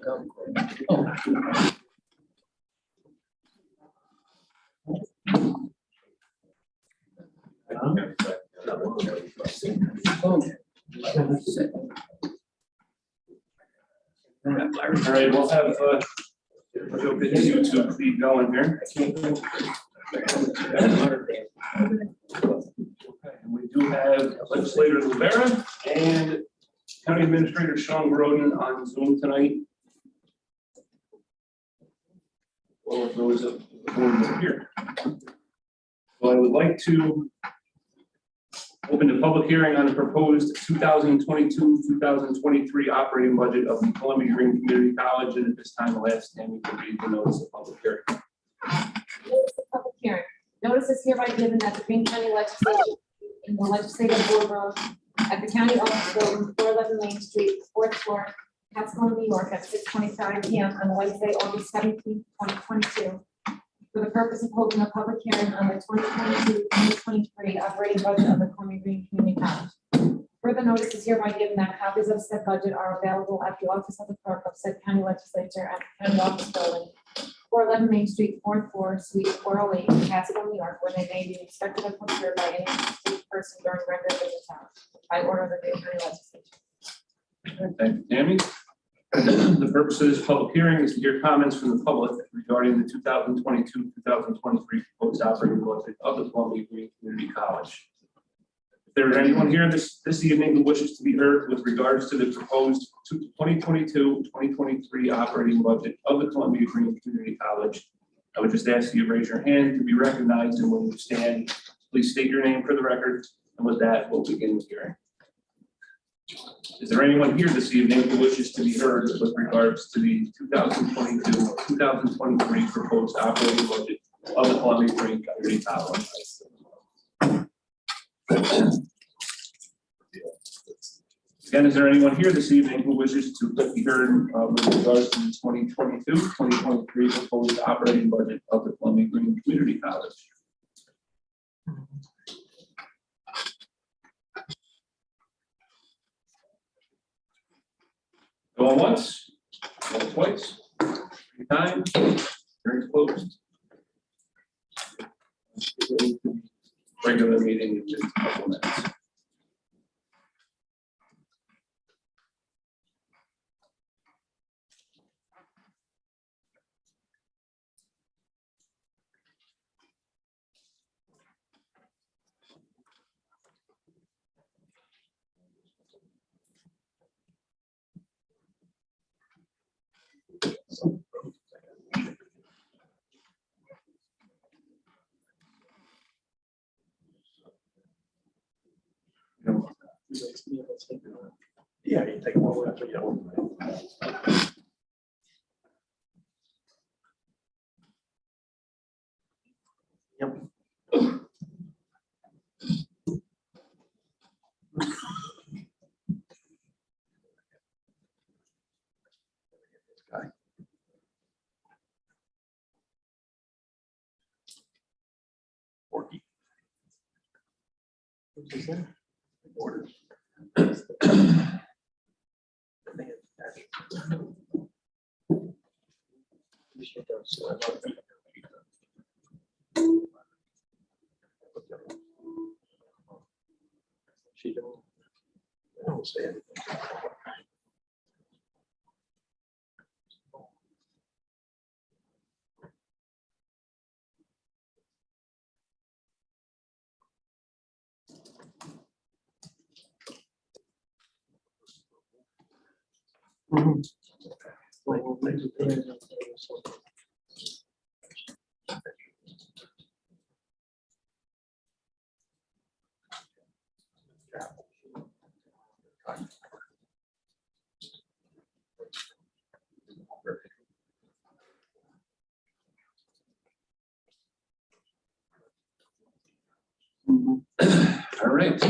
All right, we'll have YouTube feed going here. And we do have legislator Rivera and County Administrator Sean Groden on Zoom tonight. Well, if those of the board that are here. Well, I would like to open the public hearing on the proposed 2022-2023 operating budget of the Columbia Greene Community College, and at this time, I'll ask Tammy to read the notice of public hearing. Notice of public hearing. Notice is hereby given that the Greene County Legislature in the Legislative Boardroom at the County Office Building, 411 Main Street, 4th floor, Catskill, New York, at 6:25 p.m. on Wednesday, August 17, 2022. For the purpose of holding a public hearing on the 2022-2023 operating budget of the Columbia Greene Community College. Further notice is hereby given that copies of said budget are available at the office of the clerk of said county legislature at the County Office Building, 411 Main Street, 4th floor, Suite 408, Catskill, New York, where they may be inspected and procured by any interested person during regular business hours by order of the Greene County Legislature. Thank you, Tammy. The purpose of this public hearing is to hear comments from the public regarding the 2022-2023 proposed operating budget of the Columbia Greene Community College. If there is anyone here this evening who wishes to be heard with regards to the proposed 2022-2023 operating budget of the Columbia Greene Community College, I would just ask you to raise your hand to be recognized, and when you stand, please state your name for the record. And with that, we'll begin the hearing. Is there anyone here this evening who wishes to be heard with regards to the 2022-2023 proposed operating budget of the Columbia Greene Community College? Again, is there anyone here this evening who wishes to be heard with regards to the 2022-2023 proposed operating budget of the Columbia Greene Community College? Going once, going twice, 3 times, hearing's closed. Regular meeting in just a couple minutes. Yeah, you take one after the other. Yep. Forky. Orders. She don't say anything. All right.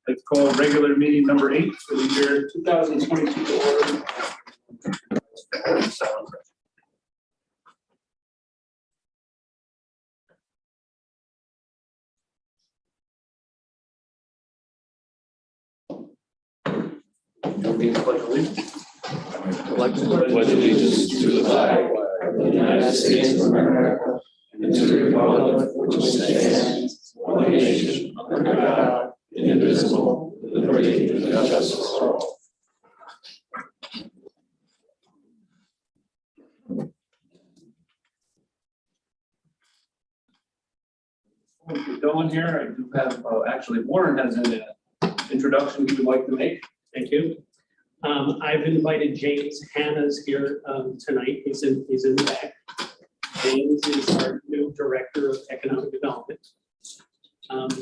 Let's call regular meeting number 8 for the year 2022 to order. Please pledge allegiance. Pledge allegiance to the flag of the United States of America and to the republic which stands one nation under God, indivisible, with liberty and justice for all. Before we get going here, I do have, actually Warren has an introduction he would like to make. Thank you. I've invited James Hanna's here tonight. He's in the back. James is our new Director of Economic Development.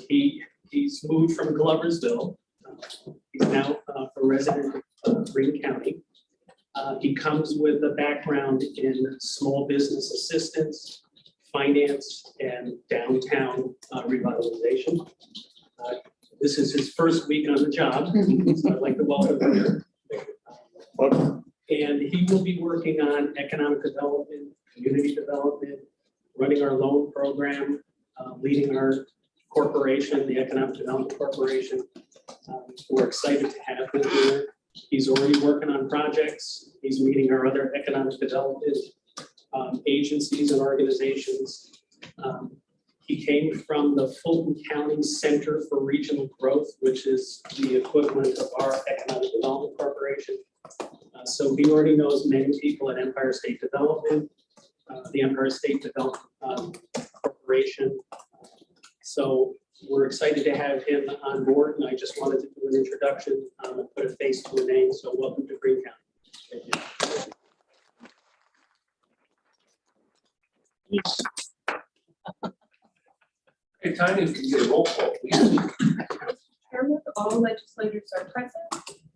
He's moved from Gloversville. He's now a resident of Greene County. He comes with a background in small business assistance, finance, and downtown revitalization. This is his first week on the job, so I'd like to welcome him here. And he will be working on economic development, community development, running our loan program, leading our corporation, the Economic Development Corporation. We're excited to have him here. He's already working on projects. He's meeting our other economic development agencies and organizations. He came from the Fulton County Center for Regional Growth, which is the equivalent of our Economic Development Corporation. So he already knows many people at Empire State Development, the Empire State Development Corporation. So we're excited to have him on board, and I just wanted to do an introduction and put a face to a name. So welcome to Greene County. Thank you. Hey, Tanya, if you get a roll call, please. Chairman, all legislators are present,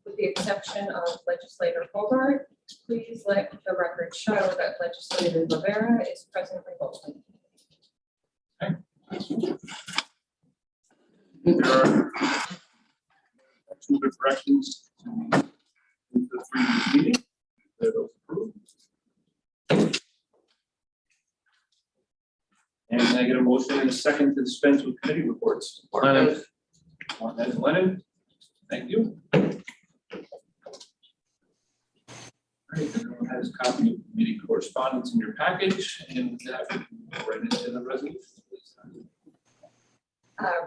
with the exception of legislator Hobart. Please let the record show that legislator Rivera is presently voting. There are two good corrections to the previous meeting. They're those approved. And can I get a motion and a second to dispense with committee reports? Lennon. Martinez, Lennon. Thank you. All right, everyone has a copy of meeting correspondence in your package, and with that, we can go right into the resolution.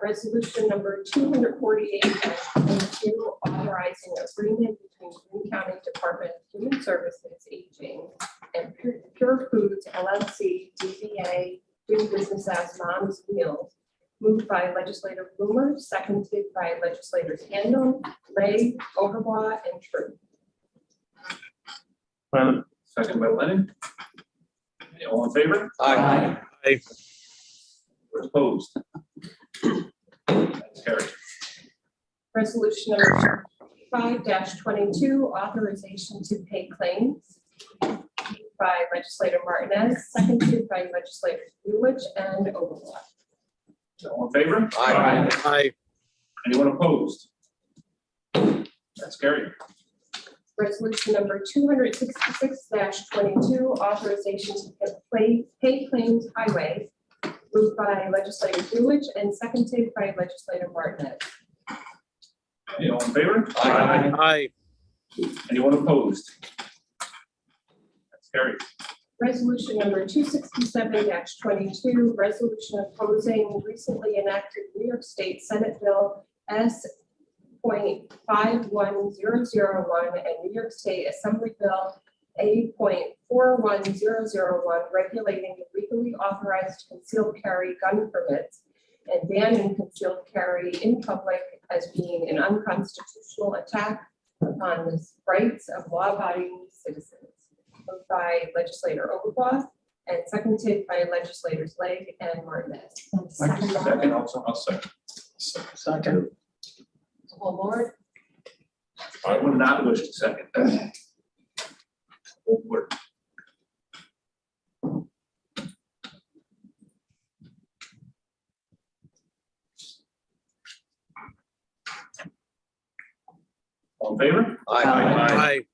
Resolution number 248-22, authorizing agreement between Greene County Department of Human Services, Aging, and Pure Foods LLC, DBA, doing business as Mom's Meals, moved by legislator Blumer, seconded by legislators Handel, Lay, Overbaugh, and True. Lennon. Second by Lennon. Any all in favor? Aye. Or opposed? That's carried. Resolution number 5-22, authorization to pay claims, by legislator Martinez, seconded by legislators Lewis and Overbaugh. All in favor? Aye. Anyone opposed? That's carried. Resolution number 266-22, authorization to pay claims highway, moved by legislator Lewis and seconded by legislator Martinez. Any all in favor? Aye. Anyone opposed? That's carried. Resolution number 267-22, resolution opposing recently enacted New York State Senate Bill S.51001 and New York State Assembly Bill A.41001, regulating legally authorized concealed carry gun permits and banning concealed carry in public as being an unconstitutional attack upon the rights of law-abiding citizens. Moved by legislator Overbaugh and seconded by legislators Legg and Martinez. Second, also, I'll second. Second. Full board. I would not wish to second that. Full board. All in favor? Aye.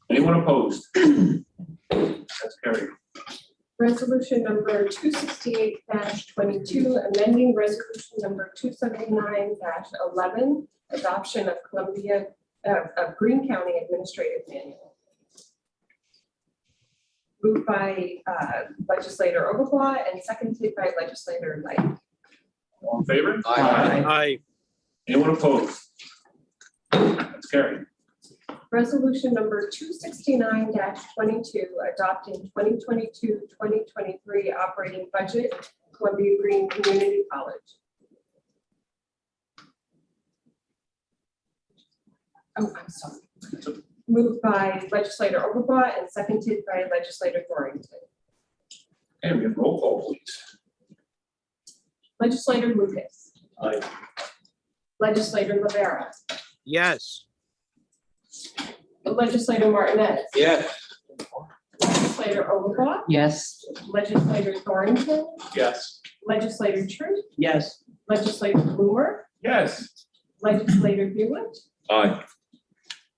Anyone opposed? That's carried. Resolution number 268-22, amending resolution number 279-11, adoption of Columbia of Greene County Administrative Manual. Moved by legislator Overblock and seconded by legislator Knight. All in favor? Aye. Anyone opposed? That's carried. Resolution number 269-22, adopting 2022-2023 operating budget, Columbia Greene Community College. Oh, I'm sorry. Moved by legislator Overblock and seconded by legislator Thornton. And we have roll call, please. Legislator Lucas. Aye. Legislator Rivera. Yes. Legislator Martinez. Yes. Legislator Overblock. Yes. Legislator Thornton. Yes. Legislator Truitt. Yes. Legislator Blumer. Yes. Legislator Hewitt. Aye.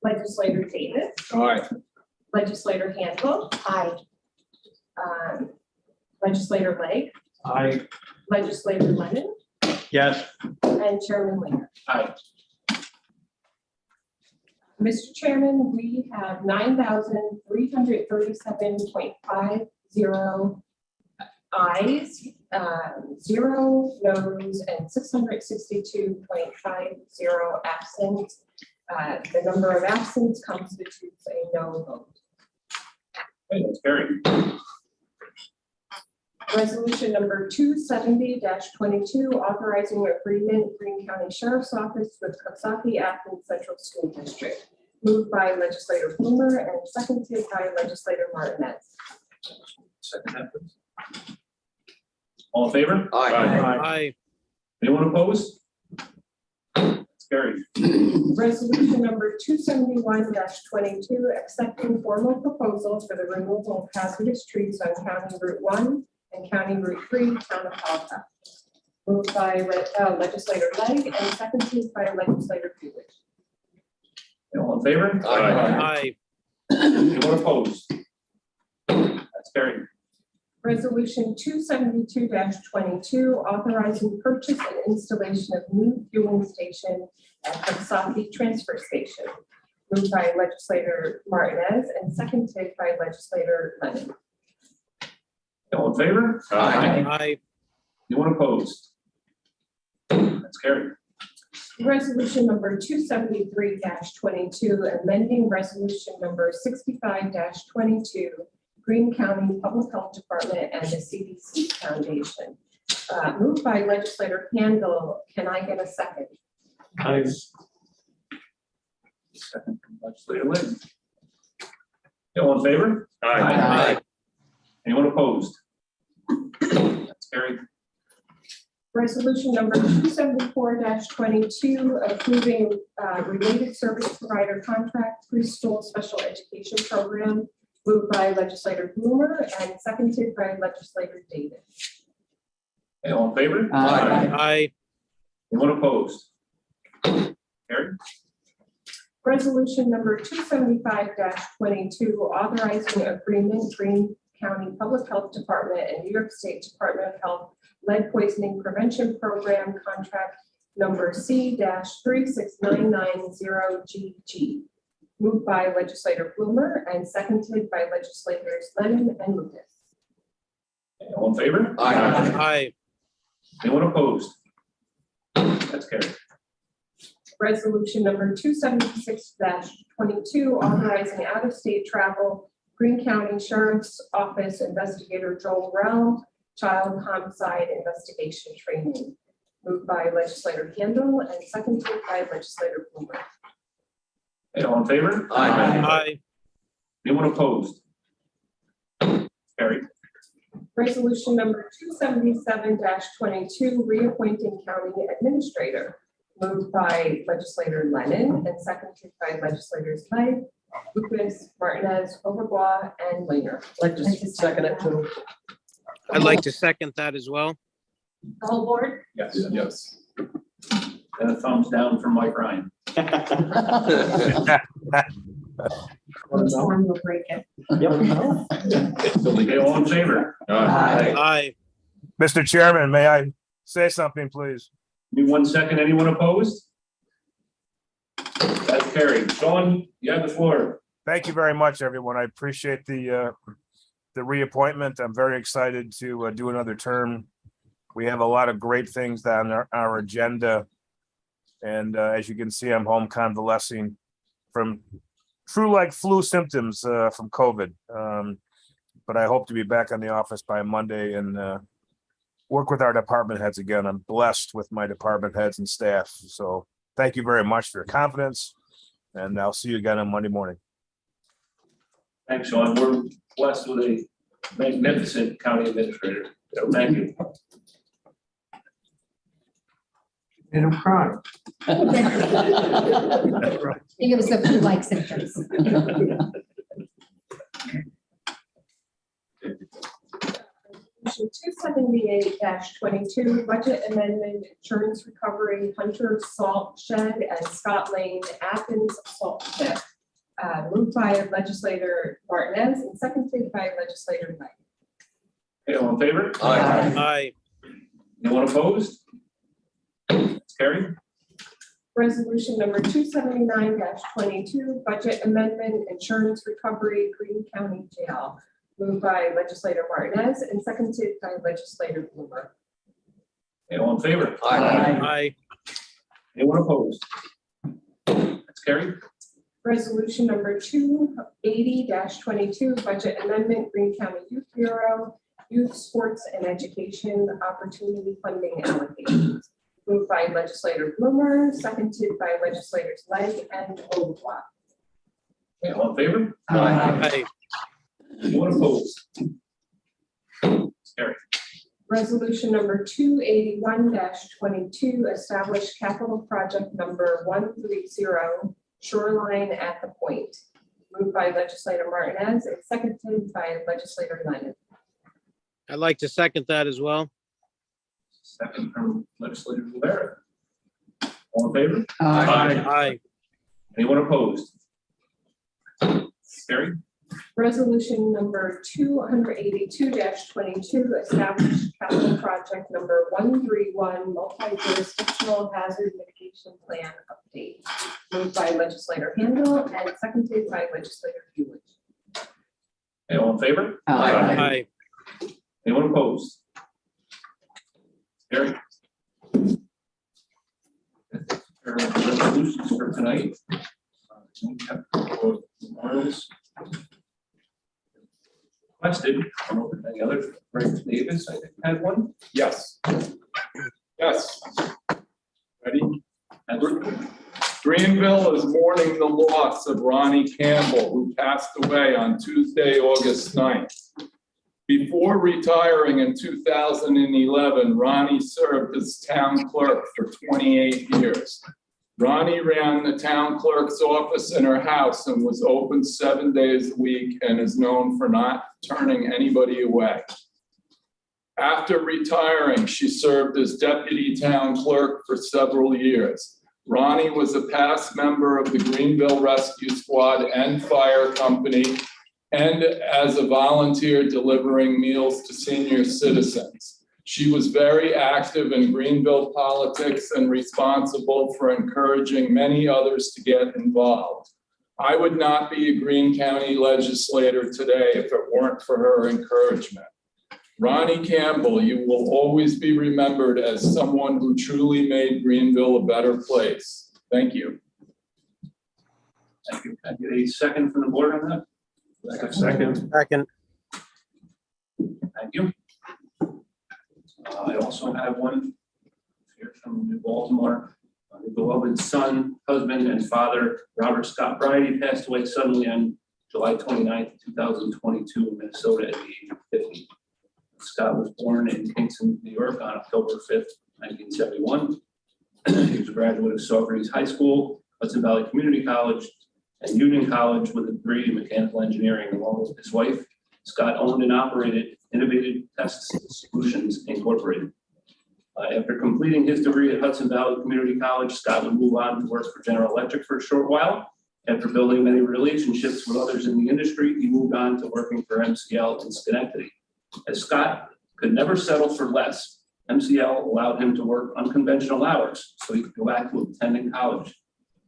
Legislator Davis. Aye. Legislator Handel. Aye. Legislator Legg. Aye. Legislator Lennon. Yes. And Chairman Linger. Aye. Mr. Chairman, we have 9,337.50 ayes, 0 noes, and 662.50 absent. The number of absents constitutes a no vote. Okay, that's carried. Resolution number 270-22, authorizing agreement, Greene County Sheriff's Office with Coxsackie Athens Central School District. Moved by legislator Blumer and seconded by legislator Martinez. Second that, please. All in favor? Aye. Anyone opposed? That's carried. Resolution number 271-22, accepting formal proposal for the removal of hazardous trees on County Route 1 and County Route 3, Town of Halifax. Moved by legislator Legg and seconded by legislator Hewitt. All in favor? Aye. Anyone opposed? That's carried. Resolution 272-22, authorizing purchase and installation of new fueling station at Coxsackie Transfer Station. Moved by legislator Martinez and seconded by legislator Lennon. All in favor? Aye. Anyone opposed? That's carried. Resolution number 273-22, amending resolution number 65-22, Greene County Public Health Department and the CDC Foundation. Moved by legislator Handel. Can I get a second? Aye. Second from legislator Lynn. All in favor? Aye. Anyone opposed? That's carried. Resolution number 274-22, approving related service provider contract preschool special education program. Moved by legislator Blumer and seconded by legislator Davis. All in favor? Aye. Anyone opposed? Carried. Resolution number 275-22, authorizing agreement, Greene County Public Health Department and New York State Department of Health Lead Poisoning Prevention Program contract number C-36990GG. Moved by legislator Blumer and seconded by legislators Lennon and Lucas. All in favor? Aye. Anyone opposed? That's carried. Resolution number 276-22, authorizing out-of-state travel, Greene County Sheriff's Office Investigator Joel Rell, Child Homicide Investigation Training. Moved by legislator Handel and seconded by legislator Blumer. All in favor? Aye. Anyone opposed? Carried. Resolution number 277-22, reappointing county administrator. Moved by legislator Lennon and seconded by legislators Knight, Lucas, Martinez, Overblock, and Linger. Like to second it too. I'd like to second that as well. The whole board? Yes. And a thumbs down from Mike Ryan. Storm will break it. All in favor? Aye. Mr. Chairman, may I say something, please? Give me 1 second. Anyone opposed? That's carried. Sean, you have the floor. Thank you very much, everyone. I appreciate the reappointment. I'm very excited to do another term. We have a lot of great things on our agenda. And as you can see, I'm home convalescing from true like flu symptoms from COVID. But I hope to be back in the office by Monday and work with our department heads again. I'm blessed with my department heads and staff. So thank you very much for your confidence. And I'll see you again on Monday morning. Thanks, Sean. We're blessed with a magnificent county administrator. So thank you. And I'm crying. I think it was the flu-like symptoms. Resolution 278-22, budget amendment, insurance recovery, Hunter Salt Shed and Scott Lane Athens Salt Shed. Moved by legislator Martinez and seconded by legislator Lang. Okay, all in favor? Aye. Anyone opposed? It's carried. Resolution number 279-22, budget amendment, insurance recovery, Greene County Jail. Moved by legislator Martinez and seconded by legislator Blumer. Okay, all in favor? Aye. Anyone opposed? That's carried. Resolution number 280-22, budget amendment, Greene County Youth Bureau, Youth Sports and Education Opportunity Funding Allocations. Moved by legislator Blumer, seconded by legislators Lang and Overblock. Okay, all in favor? Aye. Anyone opposed? It's carried. Resolution number 281-22, establish capital project number 130, Shoreline at the Point. Moved by legislator Martinez and seconded by legislator Lennon. I'd like to second that as well. Second from legislator Rivera. All in favor? Aye. Anyone opposed? It's carried. Resolution number 282-22, establish capital project number 131, multi-jurisdictional hazard mitigation plan update. Moved by legislator Handel and seconded by legislator Lewis. Okay, all in favor? Aye. Anyone opposed? Carried. Resolutions for tonight. We have memorials requested. I don't know if any others. Frank Davis, I think, had one. Yes. Yes. Ready? Absolutely. Greenville is mourning the loss of Ronnie Campbell, who passed away on Tuesday, August 9th. Before retiring in 2011, Ronnie served as town clerk for 28 years. Ronnie ran the town clerk's office in her house and was open 7 days a week and is known for not turning anybody away. After retiring, she served as deputy town clerk for several years. Ronnie was a past member of the Greenville Rescue Squad and Fire Company, and as a volunteer delivering meals to senior citizens. She was very active in Greenville politics and responsible for encouraging many others to get involved. I would not be a Greene County legislator today if it weren't for her encouragement. Ronnie Campbell, you will always be remembered as someone who truly made Greenville a better place. Thank you. Thank you. Can I get a second from the board on that? Second. Second. Thank you. I also have one here from New Baltimore. The beloved son, husband, and father, Robert Scott Bryant, he passed away suddenly on July 29th, 2022 in Minnesota at the age of 50. Scott was born in Kingston, New York on October 5th, 1971. He was a graduate of Sawgraves High School, Hudson Valley Community College, and Union College with a degree in mechanical engineering. Along with his wife, Scott owned and operated Innovative Test Solutions Incorporated. After completing his degree at Hudson Valley Community College, Scott would move on to work for General Electric for a short while. After building many relationships with others in the industry, he moved on to working for MCL in Schenectady. As Scott could never settle for less, MCL allowed him to work unconventional hours so he could go back to attending college.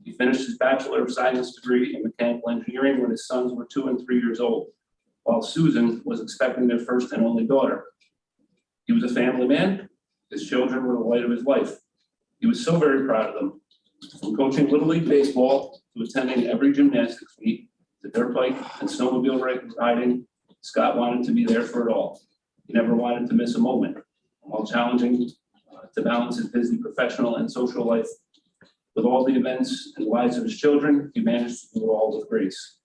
He finished his Bachelor of Science degree in mechanical engineering when his sons were 2 and 3 years old, while Susan was expecting their first and only daughter. He was a family man. His children were the light of his life. He was so very proud of them. From coaching Little League Baseball to attending every gymnastics meet, to dirt bike and snowmobile riding, Scott wanted to be there for it all. He never wanted to miss a moment. While challenging to balance his busy professional and social life with all the events and lives of his children, he managed to do it all with grace.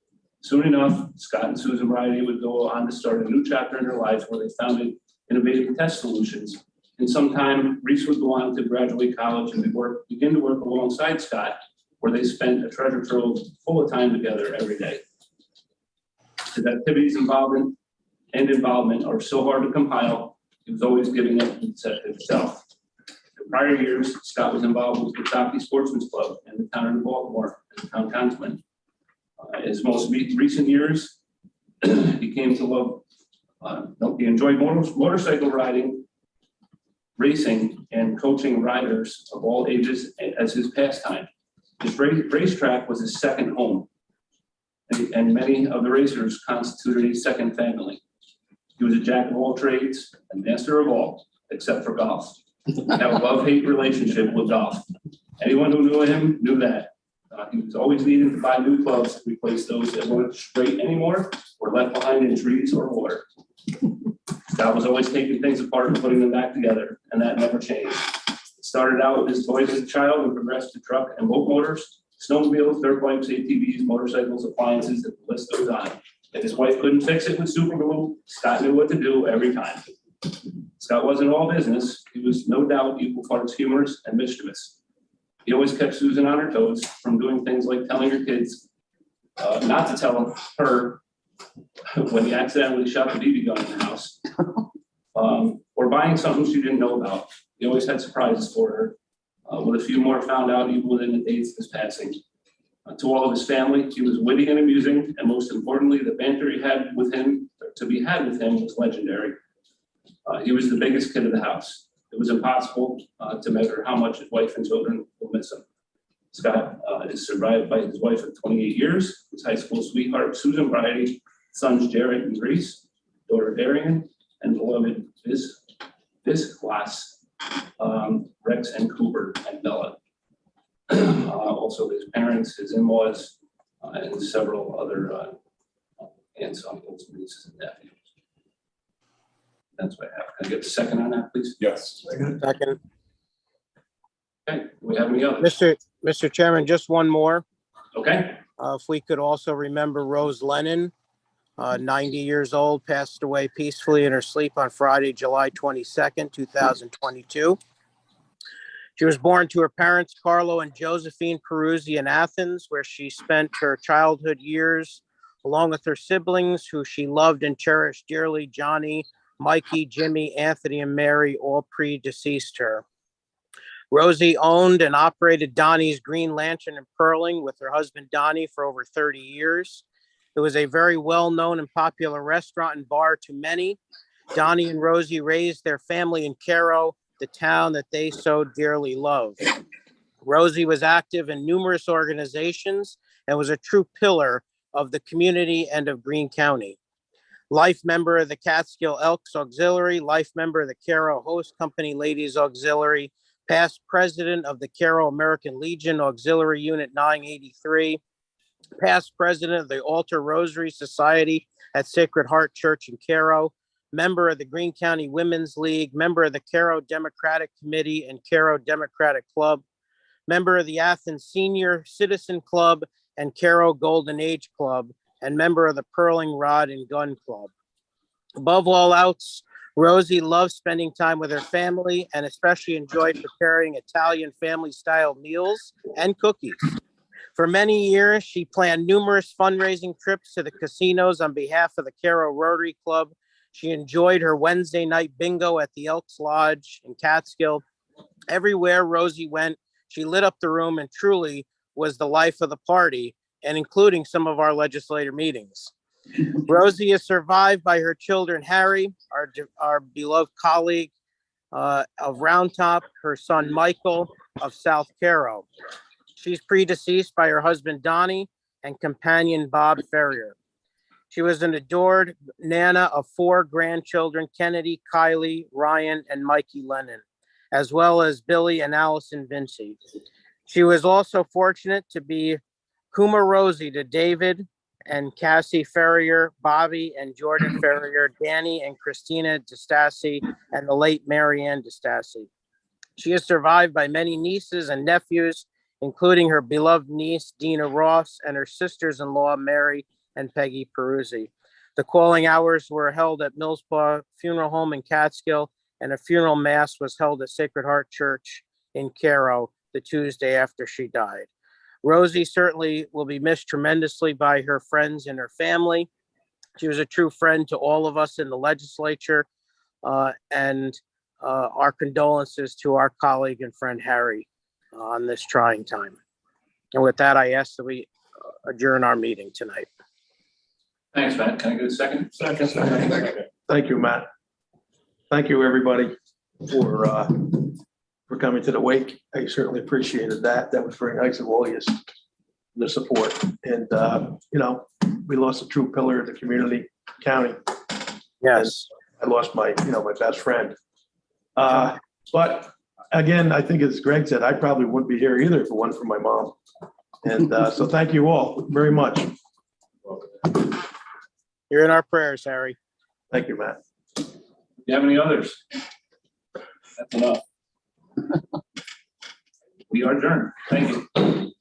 Soon enough, Scott and Susan Riley would go on to start a new chapter in their lives where they founded Innovative Test Solutions. And sometime, Reese would go on to graduate college and begin to work alongside Scott, where they spent a treasure trove full of time together every day. His activities involvement are so hard to compile. He was always giving it himself. In prior years, Scott was involved with the Kentucky Sportsman's Club and the town of Baltimore as a town councilman. In his most recent years, he came to love, he enjoyed motorcycle riding, racing, and coaching riders of all ages as his pastime. His racetrack was his second home, and many of the racers constituted a second family. He was a jack of all trades and master of all, except for golf. He had a love-hate relationship with golf. Anyone who knew him knew that. He was always needing to buy new clubs to replace those that weren't straight anymore or left behind in trees or water. Scott was always taking things apart and putting them back together, and that never changed. It started out with his toys as a child and progressed to truck and boat motors, snowmobiles, dirt bikes, ATVs, motorcycles, appliances, and the list goes on. If his wife couldn't fix it with super glue, Scott knew what to do every time. Scott wasn't all business. He was no doubt equal parts humorous and mischievous. He always kept Susan on her toes, from doing things like telling her kids not to tell her when he accidentally shot the BB gun in the house, or buying something she didn't know about. He always had surprises for her, with a few more found out even within the days of his passing. To all of his family, he was witty and amusing, and most importantly, the banter he had with him, was legendary. He was the biggest kid of the house. It was impossible to measure how much his wife and children will miss him. Scott is survived by his wife of 28 years, his high school sweetheart, Susan Bridey, sons Jared and Greece, daughter Darian, and beloved Class, Rex and Cooper and Bella. Also his parents, his in-laws, and several other aunts, uncles, nieces, and nephews. That's what I have. Can I get a second on that, please? Yes. Second. Okay, do we have any others? Mr. Chairman, just one more. Okay, If we could also remember Rose Lennon, 90 years old, passed away peacefully in her sleep on Friday, July 22nd, 2022. She was born to her parents, Carlo and Josephine Peruzzi, in Athens, where she spent her childhood years along with her siblings, who she loved and cherished dearly: Johnny, Mikey, Jimmy, Anthony, and Mary, all predeceased her. Rosie owned and operated Donnie's Green Lantern in Pearling with her husband Donnie for over 30 years. It was a very well-known and popular restaurant and bar to many. Donnie and Rosie raised their family in Cairo, the town that they so dearly love. Rosie was active in numerous organizations and was a true pillar of the community and of Greene County. Life member of the Catskill Elks Auxiliary, life member of the Cairo Host Company Ladies Auxiliary, past president of the Cairo American Legion Auxiliary Unit 983, past president of the Altar Rosary Society at Sacred Heart Church in Cairo, member of the Greene County Women's League, member of the Cairo Democratic Committee and Cairo Democratic Club, member of the Athens Senior Citizen Club and Cairo Golden Age Club, and member of the Pearling Rod and Gun Club. Above all else, Rosie loved spending time with her family and especially enjoyed preparing Italian family-style meals and cookies. For many years, she planned numerous fundraising trips to the casinos on behalf of the Cairo Rotary Club. She enjoyed her Wednesday night bingo at the Elks Lodge in Catskill. Everywhere Rosie went, she lit up the room and truly was the life of the party, and including some of our legislative meetings. Rosie is survived by her children, Harry, our beloved colleague of Round Top, her son, Michael, of South Cairo. She's predeceased by her husband Donnie and companion Bob Ferrier. She was an adored nana of 4 grandchildren, Kennedy, Kylie, Ryan, and Mikey Lennon, as well as Billy and Allison Vinci. She was also fortunate to be Kuma Rosie to David and Cassie Ferrier, Bobby and Jordan Ferrier, Danny and Christina DeStassi, and the late Marianne DeStassi. She is survived by many nieces and nephews, including her beloved niece, Dina Ross, and her sisters-in-law, Mary and Peggy Peruzzi. The calling hours were held at Millspaw Funeral Home in Catskill, and a funeral mass was held at Sacred Heart Church in Cairo the Tuesday after she died. Rosie certainly will be missed tremendously by her friends and her family. She was a true friend to all of us in the legislature, and our condolences to our colleague and friend Harry on this trying time. And with that, I ask that we adjourn our meeting tonight. Thanks, Matt. Can I get a second? Second. Thank you, Matt. Thank you, everybody, for coming to the wake. I certainly appreciated that. That was very nice of all you, the support. And, we lost a true pillar of the community, county. Yes. I lost my best friend. But again, I think as Greg said, I probably wouldn't be here either if it wasn't for my mom. And so thank you all very much. You're in our prayers, Harry. Thank you, Matt. Do you have any others? That's enough. We are adjourned. Thank you.